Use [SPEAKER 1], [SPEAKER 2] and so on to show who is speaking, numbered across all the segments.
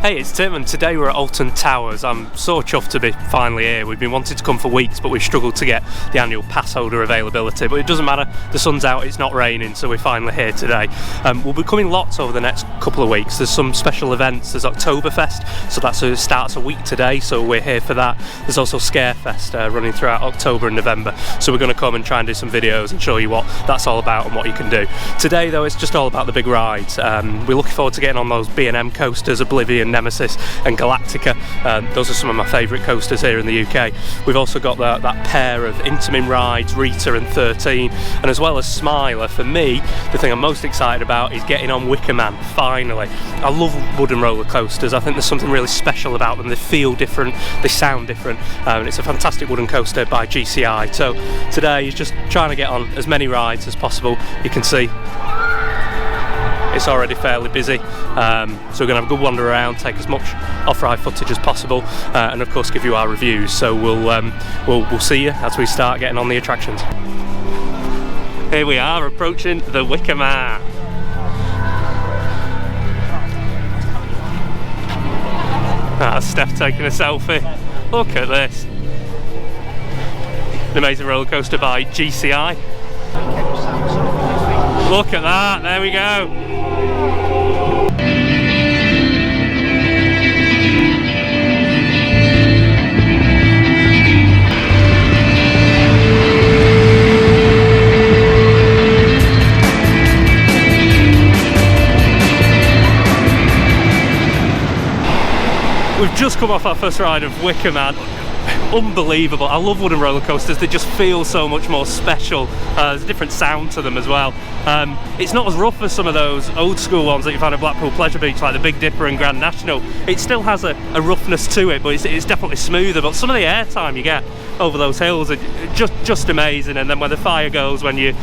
[SPEAKER 1] Hey, it's Tim and today we're at Alton Towers. I'm so chuffed to be finally here. We've been wanting to come for weeks but we've struggled to get the annual pass holder availability, but it doesn't matter, the sun's out, it's not raining, so we're finally here today. We'll be coming lots over the next couple of weeks. There's some special events. There's Oktoberfest, so that starts a week today, so we're here for that. There's also Scarefest running throughout October and November, so we're going to come and try and do some videos and show you what that's all about and what you can do. Today though, it's just all about the big rides. We're looking forward to getting on those B&M coasters, Oblivion, Nemesis and Galactica. Those are some of my favourite coasters here in the UK. We've also got that pair of Intamin rides, Rita and 13, and as well as Smiler. For me, the thing I'm most excited about is getting on Wickerman, finally. I love wooden roller coasters. I think there's something really special about them. They feel different, they sound different, and it's a fantastic wooden coaster by GCI. So today is just trying to get on as many rides as possible. You can see it's already fairly busy, so we're going to have a good wander around, take as much off-ride footage as possible, and of course give you our reviews. So we'll see you as we start getting on the attractions. Here we are approaching the Wickerman. That's Steph taking a selfie. Look at this. An amazing roller coaster by GCI. Look at that, there we go. We've just come off our first ride of Wickerman. Unbelievable. I love wooden roller coasters, they just feel so much more special. There's a different sound to them as well. It's not as rough as some of those old school ones that you find at Blackpool Pleasure Beach, like the Big Dipper and Grand National. It still has a roughness to it, but it's definitely smoother. But some of the airtime you get over those hills are just amazing, and then when the fire goes, when you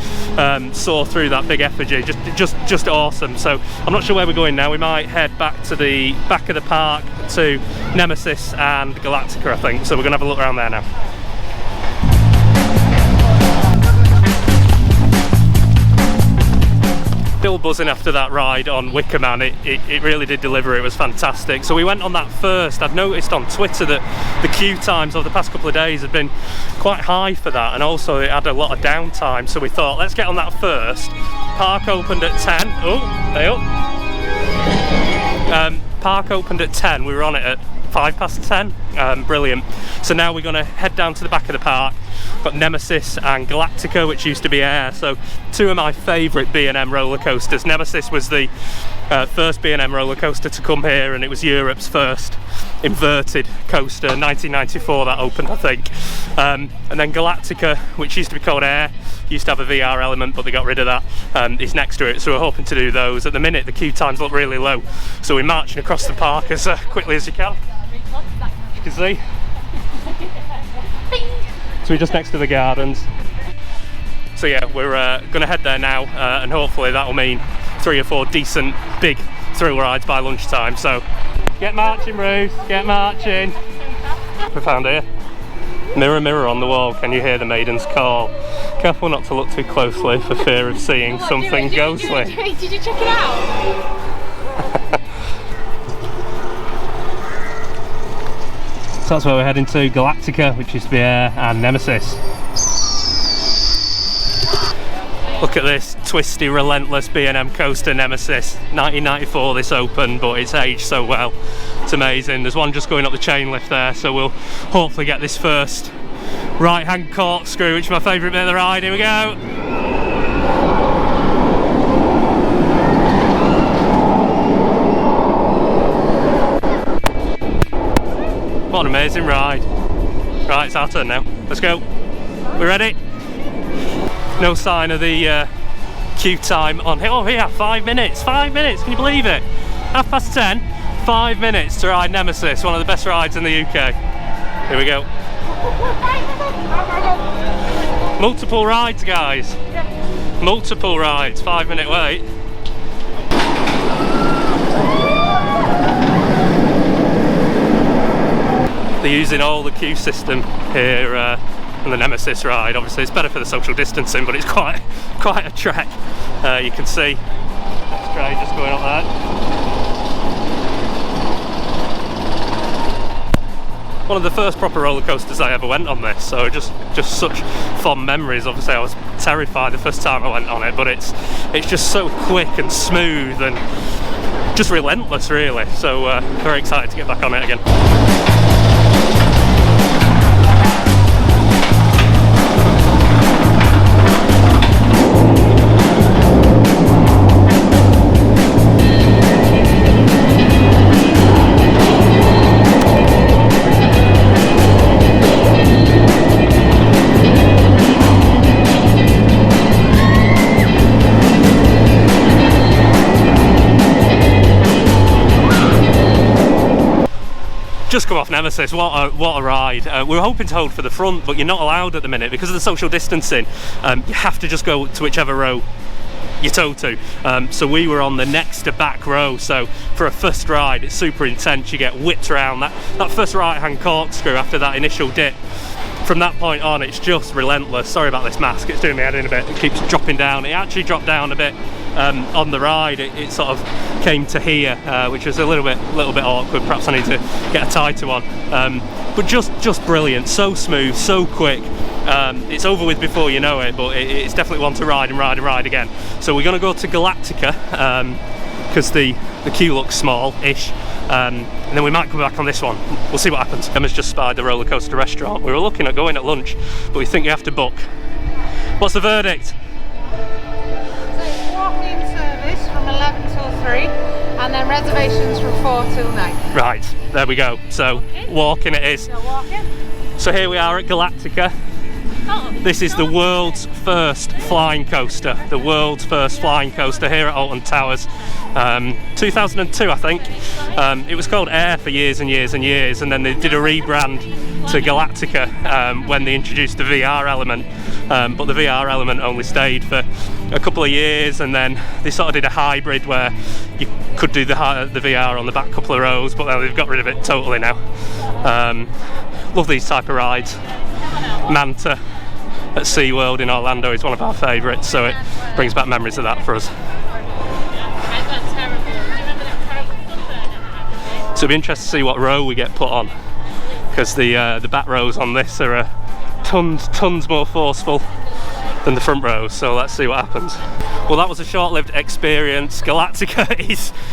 [SPEAKER 1] soar through that big effigy, just awesome. So I'm not sure where we're going now. We might head back to the back of the park to Nemesis and Galactica, I think. So we're going to have a look around there now. Still buzzing after that ride on Wickerman. It really did deliver. It was fantastic. So we went on that first. I'd noticed on Twitter that the queue times over the past couple of days had been quite high for that, and also it had a lot of downtime, so we thought let's get on that first. Park opened at 10. Oh, hey up. Park opened at 10. We were on it at 10:05. Brilliant. So now we're going to head down to the back of the park. Got Nemesis and Galactica, which used to be air. So two of my favourite B&M roller coasters. Nemesis was the first B&M roller coaster to come here, and it was Europe's first inverted coaster. 1994 that opened, I think. And then Galactica, which used to be called air, used to have a VR element, but they got rid of that, is next to it. So we're hoping to do those. At the minute the queue times look really low, so we're marching across the park as quickly as you can. You can see. So we're just next to the gardens. So yeah, we're going to head there now, and hopefully that'll mean 3 or 4 decent big thrill rides by lunchtime. So get marching, Ruth, get marching. We found here. Mirror, mirror on the wall, can you hear the maiden's call? Careful not to look too closely for fear of seeing something ghostly.
[SPEAKER 2] Did you check it out?
[SPEAKER 1] So that's where we're heading to, Galactica, which used to be air, and Nemesis. Look at this twisty, relentless B&M coaster, Nemesis. 1994 this opened, but it's aged so well. It's amazing. There's one just going up the chain lift there, so we'll hopefully get this first right-hand corkscrew, which is my favourite bit of the ride. Here we go. What an amazing ride. Right, it's our turn now. Let's go. We ready? No sign of the queue time on here. Oh yeah, 5 minutes. 5 minutes, can you believe it? 10:30, 5 minutes to ride Nemesis, one of the best rides in the UK. Here we go. Multiple rides, guys. Multiple rides, 5-minute wait. They're using all the queue system here on the Nemesis ride. Obviously it's better for the social distancing, but it's quite a trek. You can see next train just going up there. one of the first proper roller coasters I ever went on this, so just such fond memories. Obviously I was terrified the first time I went on it, but it's just so quick and smooth and just relentless really, so very excited to get back on it again. Just come off Nemesis, what a ride. We were hoping to hold for the front, but you're not allowed at the minute because of the social distancing. You have to just go to whichever row you're told to. So we were on the next to back row, so for a first ride it's super intense. You get whipped around that first right hand corkscrew after that initial dip. From that point on it's just relentless. Sorry about this mask, it's doing me head in a bit. It keeps dropping down. It actually dropped down a bit on the ride. It sort of came to here, which was a little bit awkward. Perhaps I need to get a tighter one. But just brilliant, so smooth, so quick. It's over with before you know it, but it's definitely one to ride and ride and ride again. So we're going to go to Galactica because the queue looks small-ish. And then we might come back on this one. We'll see what happens. Emma's just spied the roller coaster restaurant. We were looking at going at lunch, but we think you have to book. What's the verdict?
[SPEAKER 2] So it's walk-in service from 11 till 3 and then reservations from 4 till 9.
[SPEAKER 1] Right, there we go. So walking it is.
[SPEAKER 2] So walk-in.
[SPEAKER 1] So here we are at Galactica. This is the world's first flying coaster. The world's first flying coaster here at Alton Towers. 2002 I think. It was called Air for years and years and years, and then they did a rebrand to Galactica when they introduced the VR element. But the VR element only stayed for a couple of years, and then they sort of did a hybrid where you could do the VR on the back couple of rows, but then they've got rid of it totally now. Love these type of rides. Manta at SeaWorld in Orlando is one of our favourites, so it brings back memories of that for us. So it'll be interesting to see what row we get put on, because the back rows on this are tons more forceful than the front rows, so let's see what happens. Well, that was a short-lived experience. Galactica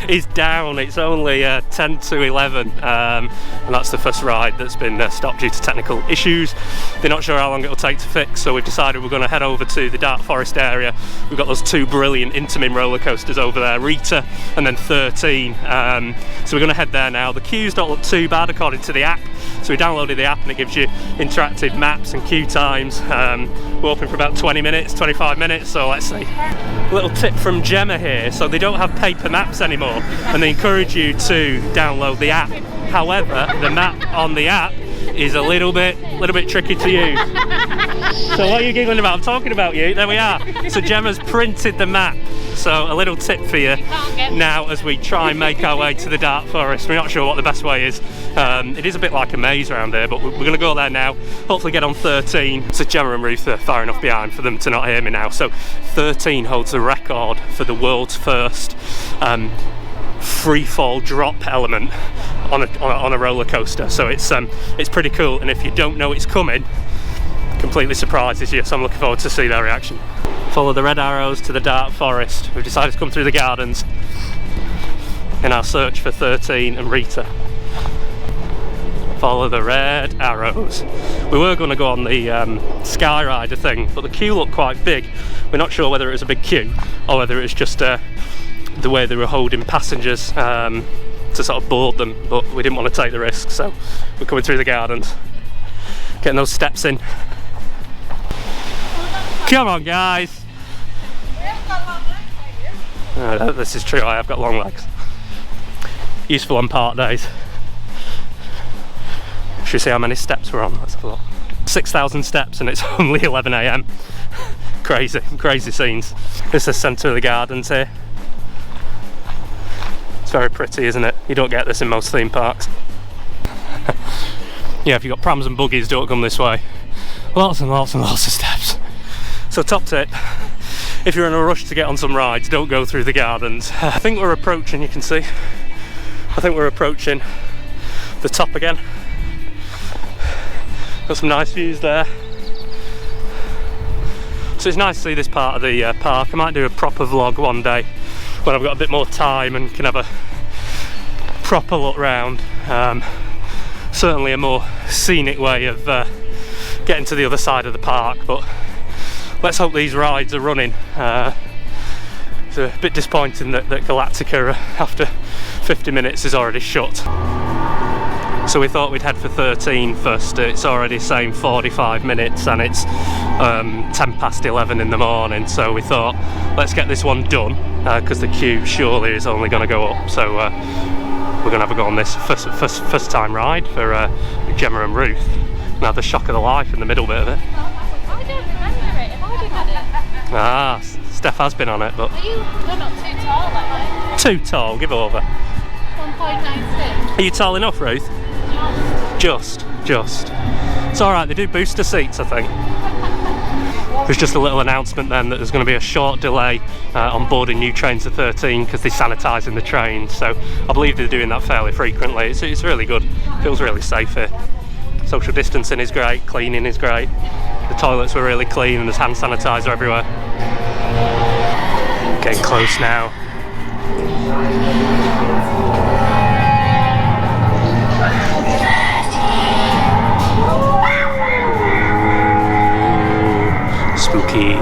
[SPEAKER 1] is down. It's only 10 to 11, and that's the first ride that's been stopped due to technical issues. They're not sure how long it'll take to fix, so we've decided we're going to head over to the Dark Forest area. We've got those two brilliant Intamin roller coasters over there, Rita and then 13. So we're going to head there now. The queues don't look too bad according to the app. So we downloaded the app and it gives you interactive maps and queue times. We're open for about 20 minutes, 25 minutes, so let's see. Little tip from Gemma here, so they don't have paper maps anymore and they encourage you to download the app. However, the map on the app is a little bit tricky to use. So what are you giggling about? I'm talking about you. There we are. So Gemma's printed the map. So a little tip for you now as we try and make our way to the Dark Forest. We're not sure what the best way is. It is a bit like a maze around here, but we're going to go there now. Hopefully get on 13. So Gemma and Ruth are far enough behind for them to not hear me now. So 13 holds the record for the world's first free fall drop element on a roller coaster. So it's pretty cool, and if you don't know it's coming, completely surprises you, so I'm looking forward to see their reaction. Follow the red arrows to the Dark Forest. We've decided to come through the gardens in our search for 13 and Rita. Follow the red arrows. We were going to go on the Skyrider thing, but the queue looked quite big. We're not sure whether it was a big queue or whether it was just the way they were holding passengers to sort of board them, but we didn't want to take the risk, so we're coming through the gardens, getting those steps in. Come on guys! This is true, I have got long legs. Useful on park days. Should we see how many steps we're on? Let's have a look. 6,000 steps and it's only 11 AM. Crazy scenes. This is the centre of the gardens here. It's very pretty, isn't it? You don't get this in most theme parks. Yeah, if you've got prams and buggies, don't come this way. Lots and lots of steps. So top tip, if you're in a rush to get on some rides, don't go through the gardens. I think we're approaching, you can see, I think we're approaching the top again. Got some nice views there. So it's nice to see this part of the park. I might do a proper vlog one day when I've got a bit more time and can have a proper look round. Certainly a more scenic way of getting to the other side of the park, but let's hope these rides are running. It's a bit disappointing that Galactica after 50 minutes is already shut. So we thought we'd head for 13 first. It's already saying 45 minutes and it's 11:10 in the morning, so we thought let's get this one done because the queue surely is only going to go up. So we're going to have a go on this first time ride for Gemma and Ruth. Now the shock of the life in the middle bit of it.
[SPEAKER 2] I don't remember it. Have I been on it?
[SPEAKER 1] Ah, Steph has been on it, but...
[SPEAKER 2] Are you... You're not too tall, are you?
[SPEAKER 1] Too tall, give over.
[SPEAKER 2] 1.96.
[SPEAKER 1] Are you tall enough, Ruth? Just. It's alright, they do booster seats, I think. There's just a little announcement then that there's going to be a short delay on boarding new trains to 13 because they're sanitising the trains, so I believe they're doing that fairly frequently. It's really good, feels really safe here. Social distancing is great, cleaning is great. The toilets were really clean and there's hand sanitizer everywhere. Getting close now. Spooky.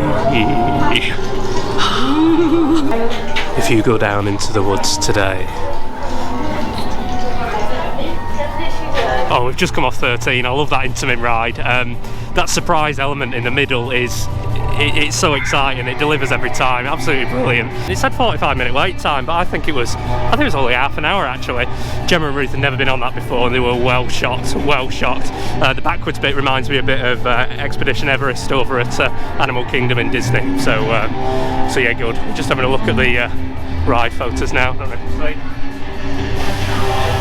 [SPEAKER 1] If you go down into the woods today. Oh, we've just come off 13. I love that intimate ride. That surprise element in the middle is it's so exciting. It delivers every time. Absolutely brilliant. It said 45-minute wait time, but I think it was only half an hour actually. Gemma and Ruth had never been on that before, and they were well shocked. The backwards bit reminds me a bit of Expedition Everest over at Animal Kingdom in Disney. So yeah, good. Just having a look at the ride photos now. I don't know if you see.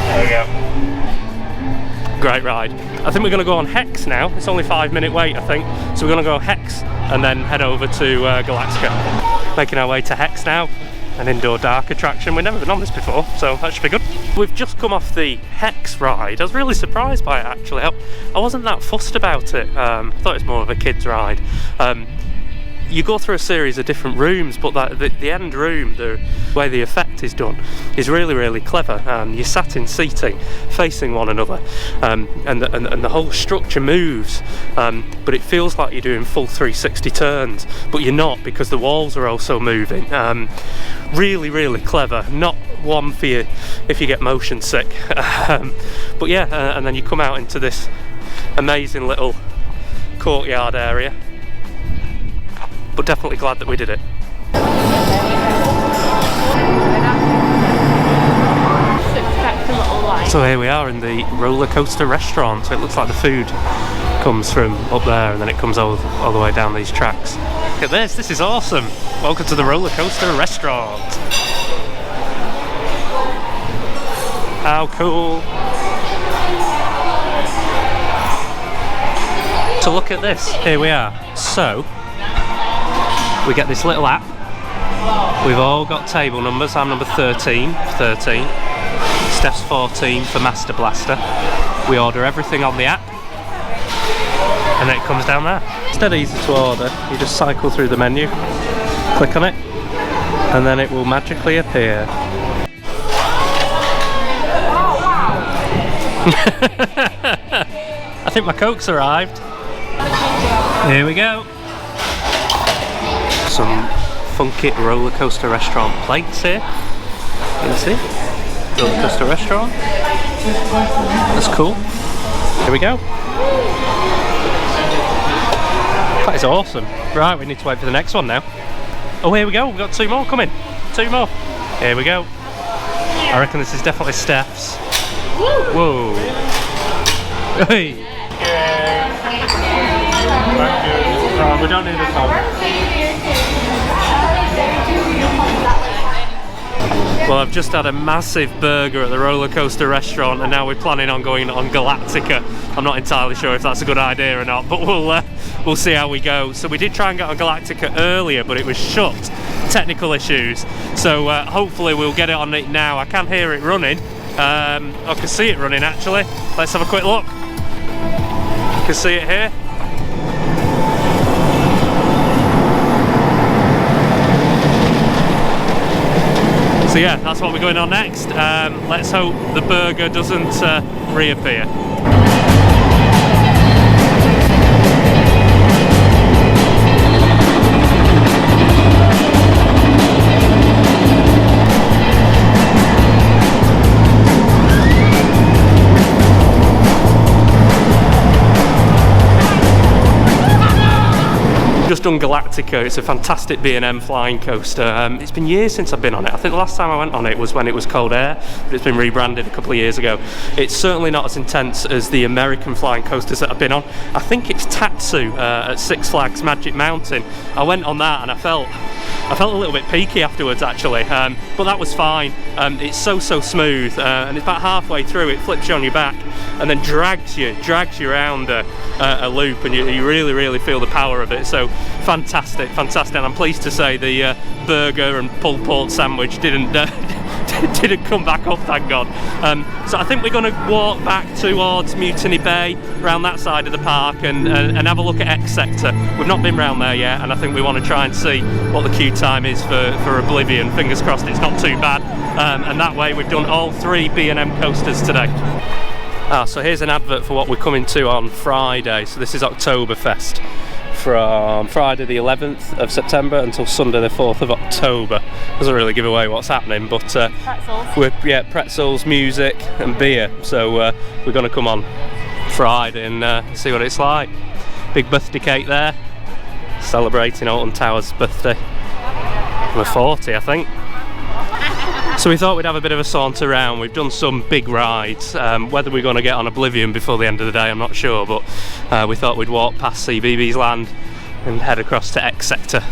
[SPEAKER 1] There we go. Great ride. I think we're going to go on Hex now. It's only 5-minute wait, I think. So we're going to go Hex and then head over to Galactica. Making our way to Hex now, an indoor dark attraction. We've never been on this before, so that should be good. We've just come off the Hex ride. I was really surprised by it actually. I wasn't that fussed about it. I thought it was more of a kid's ride. You go through a series of different rooms, but the end room, the way the effect is done, is really clever. You're sat in seating, facing one another, and the whole structure moves, but it feels like you're doing full 360 turns, but you're not because the walls are also moving. Really clever. Not one for you if you get motion sick. But yeah, and then you come out into this amazing little courtyard area. But definitely glad that we did it. So here we are in the roller coaster restaurant. So it looks like the food comes from up there and then it comes all the way down these tracks. Look at this, this is awesome. Welcome to the roller coaster restaurant. How cool. So look at this, here we are. So we get this little app. We've all got table numbers. I'm number 13 for 13. Steph's 14 for Master Blaster. We order everything on the app and then it comes down there. It's dead easy to order. You just cycle through the menu, click on it, and then it will magically appear. I think my Coke's arrived. Here we go. Some funky roller coaster restaurant plates here. You can see roller coaster restaurant. That's cool. Here we go. That is awesome. Right, we need to wait for the next one now. Oh, here we go. We've got 2 more coming. 2 more. Here we go. I reckon this is definitely Steph's. Whoa. Hey. Oh, we don't need a phone. Well, I've just had a massive burger at the roller coaster restaurant and now we're planning on going on Galactica. I'm not entirely sure if that's a good idea or not, but we'll see how we go. So we did try and get on Galactica earlier, but it was shut. Technical issues. So hopefully we'll get it on it now. I can hear it running. I can see it running actually. Let's have a quick look. You can see it here. So yeah, that's what we're going on next. Let's hope the burger doesn't reappear. Just done Galactica. It's a fantastic B&M flying coaster. It's been years since I've been on it. I think the last time I went on it was when it was Cold Air, but it's been rebranded a couple of years ago. It's certainly not as intense as the American flying coasters that I've been on. I think it's Tatsu at Six Flags Magic Mountain. I went on that and I felt a little bit peaky afterwards actually, but that was fine. It's so smooth, and it's about halfway through it flips you on your back and then drags you around a loop, and you really feel the power of it. So fantastic, and I'm pleased to say the burger and pulled pork sandwich didn't come back up, thank God. So I think we're going to walk back towards Mutiny Bay, around that side of the park, and have a look at X Sector. We've not been round there yet, and I think we want to try and see what the queue time is for Oblivion. Fingers crossed it's not too bad, and that way we've done all 3 B&M coasters today. So here's an advert for what we're coming to on Friday. So this is Oktoberfest from Friday the 11th of September until Sunday the 4th of October. Doesn't really give away what's happening, but pretzels. Pretzels, music and beer. So we're going to come on Friday and see what it's like. Big birthday cake there, celebrating Alton Towers' birthday. We're 40, I think. So we thought we'd have a bit of a saunter around. We've done some big rides. Whether we're going to get on Oblivion before the end of the day, I'm not sure, but we thought we'd walk past CBeebies Land and head across to X Sector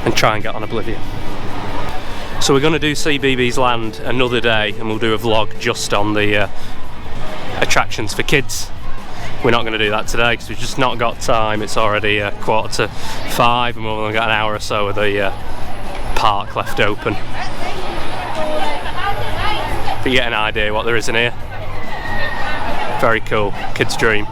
[SPEAKER 1] and try and get on Oblivion. So we're going to do CBeebies Land another day, and we'll do a vlog just on the attractions for kids. We're not going to do that today because we've just not got time. It's already 4:45 and we've only got an hour or so of the park left open. But you get an idea what there is in here. Very cool, kid's dream.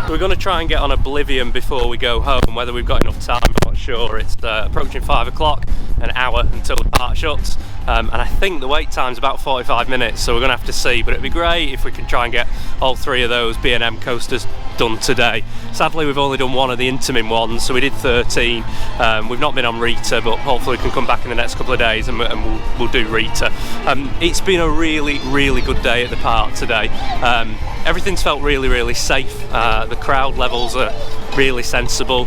[SPEAKER 1] We're going to try and get on Oblivion before we go home. Whether we've got enough time, I'm not sure. It's approaching 5 o'clock, an hour until the park shuts, and I think the wait time's about 45 minutes, so we're going to have to see. But it'd be great if we can try and get all 3 of those B&M coasters done today. Sadly, we've only done one of the Intamin ones, so we did 13. We've not been on Rita, but hopefully we can come back in the next couple of days and we'll do Rita. It's been a really good day at the park today. Everything's felt really safe. The crowd levels are really sensible.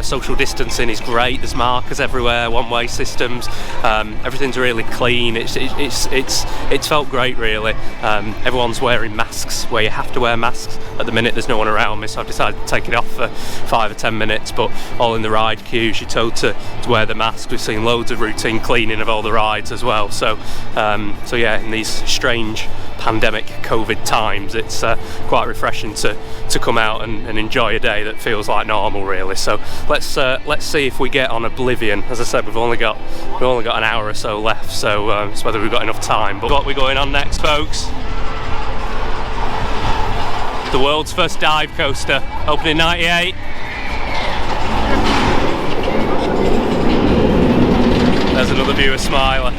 [SPEAKER 1] Social distancing is great. There's markers everywhere, one-way systems. Everything's really clean. It's felt great, really. Everyone's wearing masks where you have to wear masks. At the minute, there's no one around me, so I've decided to take it off for 5 or 10 minutes. But all in the ride queues, you're told to wear the mask. We've seen loads of routine cleaning of all the rides as well. So yeah, in these strange pandemic COVID times, it's quite refreshing to come out and enjoy a day that feels like normal, really. So let's see if we get on Oblivion. As I said, we've only got an hour or so left, so it's whether we've got enough time. But what we're going on next, folks? The world's first dive coaster, opened in '98. There's another viewer smiler.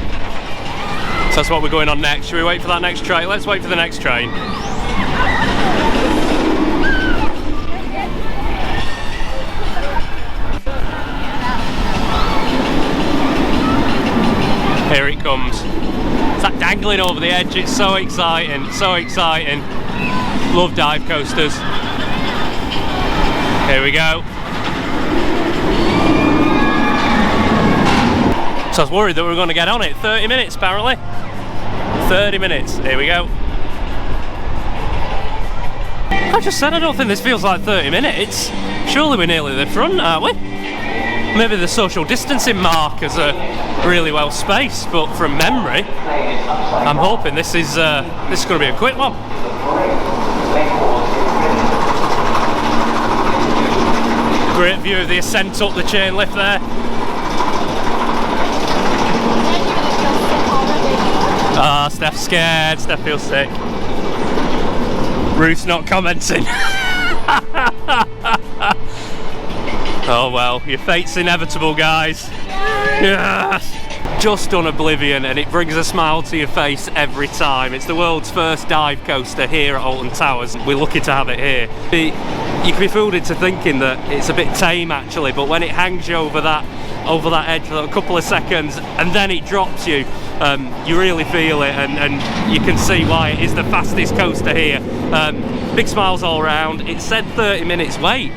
[SPEAKER 1] So that's what we're going on next. Should we wait for that next train? Let's wait for the next train. Here it comes. It's that dangling over the edge. It's so exciting, so exciting. Love dive coasters. Here we go. So I was worried that we were going to get on it. 30 minutes apparently. 30 minutes. Here we go. I just said I don't think this feels like 30 minutes. Surely we're nearly the front, aren't we? Maybe the social distancing markers are really well spaced, but from memory, I'm hoping this is going to be a quick one. Great view of the ascent up the chain lift there. Ah, Steph's scared. Steph feels sick. Ruth's not commenting. Oh well, your fate's inevitable, guys. Yes! Just done Oblivion, and it brings a smile to your face every time. It's the world's first dive coaster here at Alton Towers. We're lucky to have it here. You can be fooled into thinking that it's a bit tame actually, but when it hangs you over that edge for a couple of seconds and then it drops you, you really feel it, and you can see why it is the fastest coaster here. Big smiles all around. It said 30 minutes wait.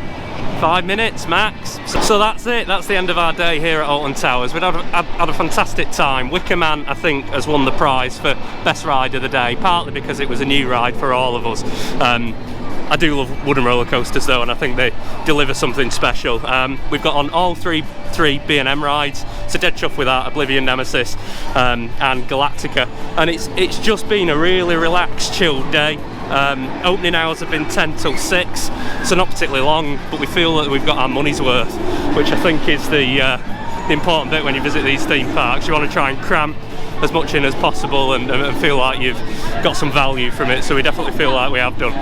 [SPEAKER 1] 5 minutes max. So that's it, that's the end of our day here at Alton Towers. We've had a fantastic time. Wickerman, I think, has won the prize for best ride of the day, partly because it was a new ride for all of us. I do love wooden roller coasters though, and I think they deliver something special. We've got on all three B&M rides, so dead chuffed with that, Oblivion, Nemesis, and Galactica, and it's just been a really relaxed, chilled day. Opening hours have been 10 till 6, so not particularly long, but we feel that we've got our money's worth, which I think is the important bit when you visit these theme parks. You want to try and cram as much in as possible and feel like you've got some value from it, so we definitely feel like we have done.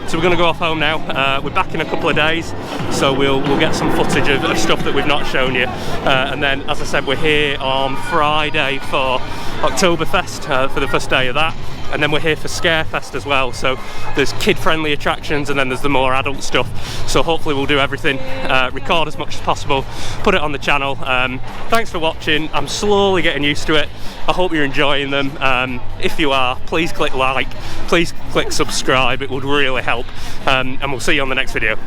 [SPEAKER 1] So we're going to go off home now. We're back in a couple of days, so we'll get some footage of stuff that we've not shown you, and then, as I said, we're here on Friday for Oktoberfest, for the first day of that, and then we're here for Scarefest as well. So there's kid-friendly attractions and then there's the more adult stuff, so hopefully we'll do everything, record as much as possible, put it on the channel. Thanks for watching. I'm slowly getting used to it. I hope you're enjoying them. If you are, please click like, please click subscribe, it would really help, and we'll see you on the next video.